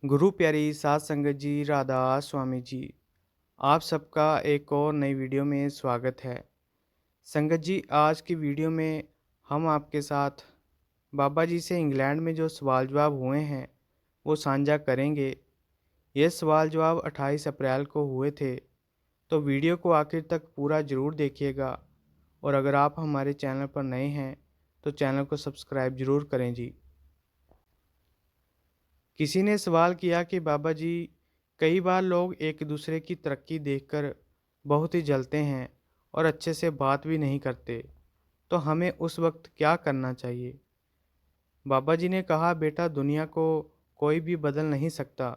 गुरु प्यारी साध संगत जी, राधा स्वामी जी, आप सबका एक और नई वीडियो में स्वागत है। संगत जी, आज की वीडियो में हम आपके साथ बाबा जी से इंग्लैंड में जो सवाल जवाब हुए हैं वो साझा करेंगे। ये सवाल जवाब 28 अप्रैल को हुए थे, तो वीडियो को आखिर तक पूरा ज़रूर देखिएगा। और अगर आप हमारे चैनल पर नए हैं तो चैनल को सब्सक्राइब ज़रूर करें जी। किसी ने सवाल किया कि बाबा जी, कई बार लोग एक दूसरे की तरक्की देखकर बहुत ही जलते हैं और अच्छे से बात भी नहीं करते, तो हमें उस वक्त क्या करना चाहिए? बाबा जी ने कहा, बेटा, दुनिया को कोई भी बदल नहीं सकता।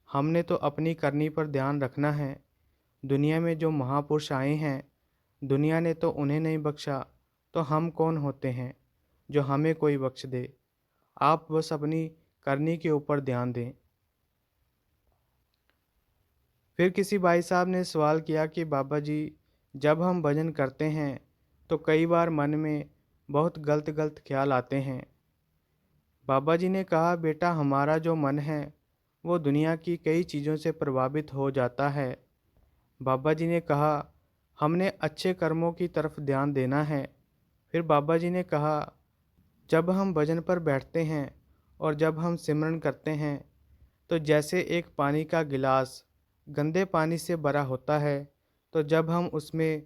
हमने तो अपनी करनी पर ध्यान रखना है। दुनिया में जो महापुरुष आए हैं, दुनिया ने तो उन्हें नहीं बख्शा, तो हम कौन होते हैं जो हमें कोई बख्श दे। आप बस अपनी करनी के ऊपर ध्यान दें। फिर किसी भाई साहब ने सवाल किया कि बाबा जी, जब हम भजन करते हैं तो कई बार मन में बहुत गलत गलत ख्याल आते हैं। बाबा जी ने कहा, बेटा, हमारा जो मन है वो दुनिया की कई चीज़ों से प्रभावित हो जाता है। बाबा जी ने कहा, हमने अच्छे कर्मों की तरफ ध्यान देना है। फिर बाबा जी ने कहा, जब हम भजन पर बैठते हैं और जब हम सिमरन करते हैं तो जैसे एक पानी का गिलास गंदे पानी से भरा होता है, तो जब हम उसमें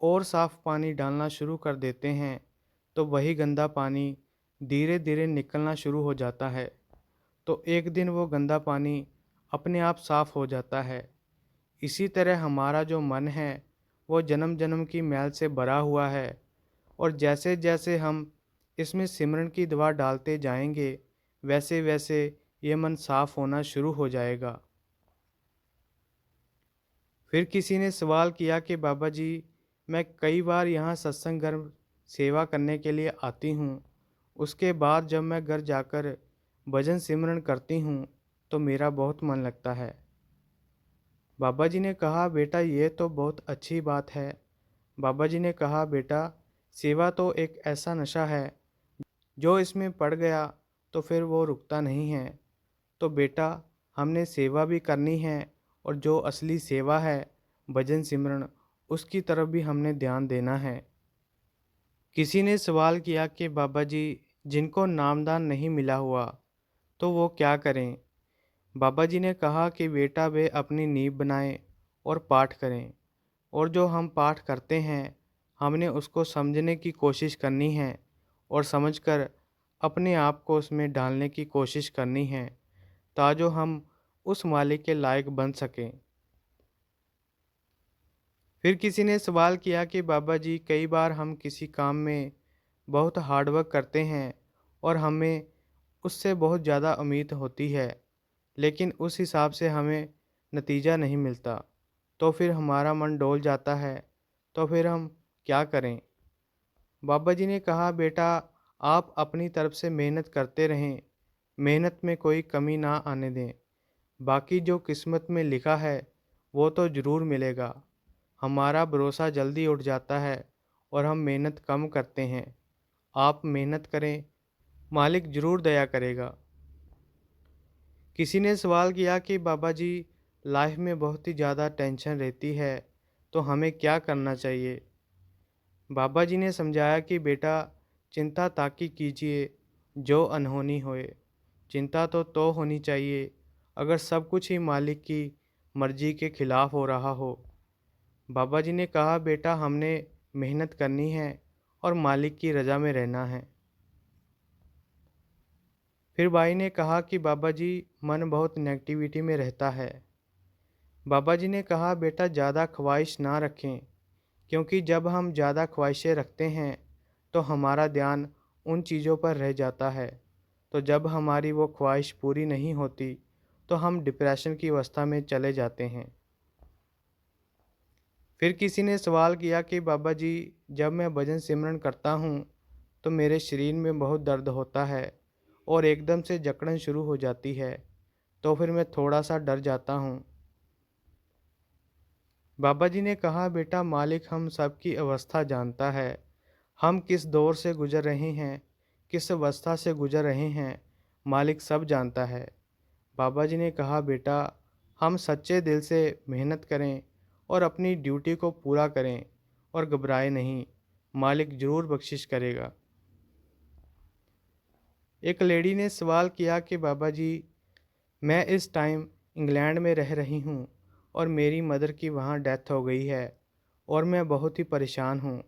और साफ़ पानी डालना शुरू कर देते हैं तो वही गंदा पानी धीरे धीरे निकलना शुरू हो जाता है। तो एक दिन वो गंदा पानी अपने आप साफ़ हो जाता है। इसी तरह हमारा जो मन है वो जन्म जन्म की मैल से भरा हुआ है, और जैसे जैसे हम इसमें सिमरन की दवा डालते जाएंगे वैसे वैसे ये मन साफ़ होना शुरू हो जाएगा। फिर किसी ने सवाल किया कि बाबा जी, मैं कई बार यहाँ सत्संग घर सेवा करने के लिए आती हूँ। उसके बाद जब मैं घर जाकर भजन सिमरन करती हूँ तो मेरा बहुत मन लगता है। बाबा जी ने कहा, बेटा, ये तो बहुत अच्छी बात है। बाबा जी ने कहा, बेटा, सेवा तो एक ऐसा नशा है, जो इसमें पड़ गया तो फिर वो रुकता नहीं है। तो बेटा, हमने सेवा भी करनी है, और जो असली सेवा है भजन सिमरन, उसकी तरफ भी हमने ध्यान देना है। किसी ने सवाल किया कि बाबा जी, जिनको नामदान नहीं मिला हुआ तो वो क्या करें? बाबा जी ने कहा कि बेटा, वे अपनी नींव बनाएं और पाठ करें। और जो हम पाठ करते हैं हमने उसको समझने की कोशिश करनी है और समझकर अपने आप को उसमें डालने की कोशिश करनी है, ताजो हम उस मालिक के लायक बन सकें। फिर किसी ने सवाल किया कि बाबा जी, कई बार हम किसी काम में बहुत हार्डवर्क करते हैं और हमें उससे बहुत ज़्यादा उम्मीद होती है, लेकिन उस हिसाब से हमें नतीजा नहीं मिलता, तो फिर हमारा मन डोल जाता है। तो फिर हम क्या करें? बाबा जी ने कहा, बेटा, आप अपनी तरफ से मेहनत करते रहें, मेहनत में कोई कमी ना आने दें। बाकी जो किस्मत में लिखा है वो तो ज़रूर मिलेगा। हमारा भरोसा जल्दी उठ जाता है और हम मेहनत कम करते हैं। आप मेहनत करें, मालिक ज़रूर दया करेगा। किसी ने सवाल किया कि बाबा जी, लाइफ में बहुत ही ज़्यादा टेंशन रहती है, तो हमें क्या करना चाहिए? बाबा जी ने समझाया कि बेटा, चिंता ताकि कीजिए जो अनहोनी होए। चिंता तो होनी चाहिए अगर सब कुछ ही मालिक की मर्जी के खिलाफ हो रहा हो। बाबा जी ने कहा, बेटा, हमने मेहनत करनी है और मालिक की रज़ा में रहना है। फिर भाई ने कहा कि बाबा जी, मन बहुत नेगेटिविटी में रहता है। बाबा जी ने कहा, बेटा, ज़्यादा ख्वाहिश ना रखें, क्योंकि जब हम ज़्यादा ख्वाहिशें रखते हैं तो हमारा ध्यान उन चीज़ों पर रह जाता है। तो जब हमारी वो ख्वाहिश पूरी नहीं होती तो हम डिप्रेशन की अवस्था में चले जाते हैं। फिर किसी ने सवाल किया कि बाबा जी, जब मैं भजन सिमरन करता हूँ तो मेरे शरीर में बहुत दर्द होता है और एकदम से जकड़न शुरू हो जाती है, तो फिर मैं थोड़ा सा डर जाता हूँ। बाबा जी ने कहा, बेटा, मालिक हम सब की अवस्था जानता है। हम किस दौर से गुजर रहे हैं, किस अवस्था से गुजर रहे हैं, मालिक सब जानता है। बाबा जी ने कहा, बेटा, हम सच्चे दिल से मेहनत करें और अपनी ड्यूटी को पूरा करें और घबराए नहीं, मालिक ज़रूर बख्शिश करेगा। एक लेडी ने सवाल किया कि बाबा जी, मैं इस टाइम इंग्लैंड में रह रही हूँ और मेरी मदर की वहाँ डेथ हो गई है और मैं बहुत ही परेशान हूँ।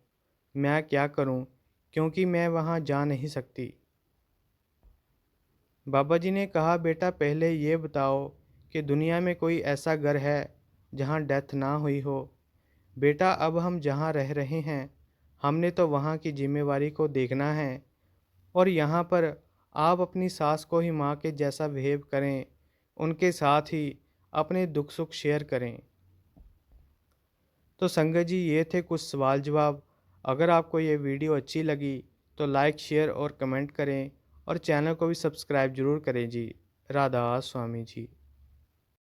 मैं क्या करूँ, क्योंकि मैं वहाँ जा नहीं सकती। बाबा जी ने कहा, बेटा, पहले ये बताओ कि दुनिया में कोई ऐसा घर है जहाँ डेथ ना हुई हो। बेटा, अब हम जहाँ रह रहे हैं, हमने तो वहाँ की जिम्मेवारी को देखना है और यहाँ पर आप अपनी सास को ही माँ के जैसा बिहेव करें, उनके साथ ही अपने दुख सुख शेयर करें। तो संगत जी, ये थे कुछ सवाल जवाब। अगर आपको ये वीडियो अच्छी लगी तो लाइक शेयर और कमेंट करें और चैनल को भी सब्सक्राइब ज़रूर करें जी। राधा स्वामी जी।